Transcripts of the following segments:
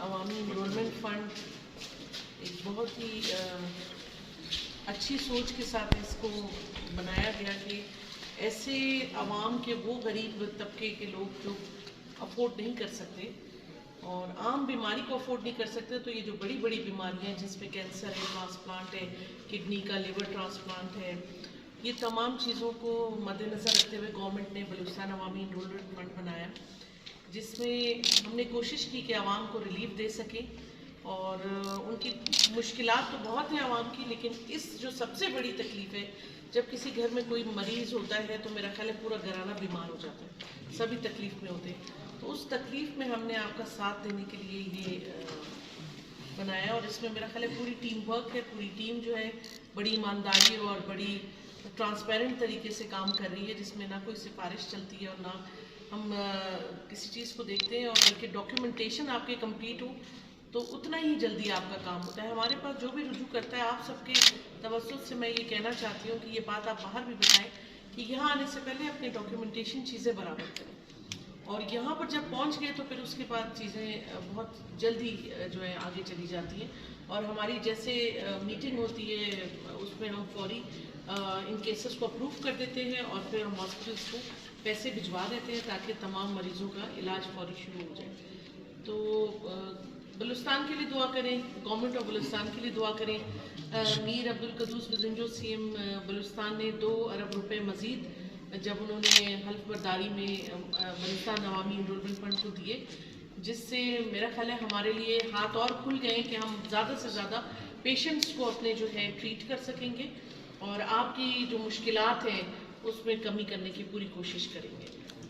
عوامی enrolment fund ایک بہت ہی اچھی سوچ کے ساتھ اس کو بنایا گیا کہ ایسے عوام کے وہ غریب طبقے کے لوگ جو افورڈ نہیں کر سکتے اور عام بیماری کو افورڈ نہیں کر سکتے، تو یہ جو بڑی بڑی بیماریاں ہیں جس میں کینسر ہے، ٹرانسپلانٹ ہے، کڈنی کا لیور ٹرانسپلانٹ ہے، یہ تمام چیزوں کو مد نظر رکھتے ہوئے گورنمنٹ نے بلوچستان عوامی انرولمنٹ فنڈ بنایا، جس میں ہم نے کوشش کی کہ عوام کو ریلیف دے سکیں اور ان کی مشکلات تو بہت ہیں عوام کی، لیکن اس جو سب سے بڑی تکلیف ہے جب کسی گھر میں کوئی مریض ہوتا ہے تو میرا خیال ہے پورا گھرانہ بیمار ہو جاتا ہے، سبھی تکلیف میں ہوتے ہیں، تو اس تکلیف میں ہم نے آپ کا ساتھ دینے کے لیے یہ بنایا اور اس میں میرا خیال ہے پوری ٹیم ورک ہے، پوری ٹیم جو ہے بڑی ایمانداری اور بڑی ٹرانسپیرنٹ طریقے سے کام کر رہی ہے، جس میں نہ کوئی سفارش چلتی ہے اور نہ ہم کسی چیز کو دیکھتے ہیں، اور بلکہ ڈاکیومنٹیشن آپ کے کمپلیٹ ہو تو اتنا ہی جلدی آپ کا کام ہوتا ہے۔ ہمارے پاس جو بھی رجوع کرتا ہے، آپ سب کے توسط سے میں یہ کہنا چاہتی ہوں کہ یہ بات آپ باہر بھی بتائیں کہ یہاں آنے سے پہلے اپنی ڈاکیومنٹیشن چیزیں برابر کریں، اور یہاں پر جب پہنچ گئے تو پھر اس کے بعد چیزیں بہت جلدی جو ہے آگے چلی جاتی ہیں، اور ہماری جیسے میٹنگ ہوتی ہے اس میں ہم فوری ان کیسز کو اپروو کر دیتے ہیں اور پھر ہم ہاسپٹلس کو پیسے بھجوا دیتے ہیں تاکہ تمام مریضوں کا علاج فوری شروع ہو جائے۔ تو بلوچستان کے لیے دعا کریں، گورنمنٹ آف بلوچستان کے لیے دعا کریں۔ میر عبدالقدوس بزنجو سی ایم بلوچستان نے 2 ارب روپے مزید جب انہوں نے حلف برداری میں بلوچستان عوامی انرولمنٹ فنڈ کو دیے، جس سے میرا خیال ہے ہمارے لیے ہاتھ اور کھل گئے کہ ہم زیادہ سے زیادہ پیشنٹس کو اپنے جو ہے ٹریٹ کر سکیں گے اور آپ کی جو مشکلات ہیں اس میں کمی کرنے کی پوری کوشش کریں گے۔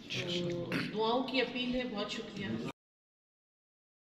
تو دعاؤں کی اپیل ہے، بہت شکریہ۔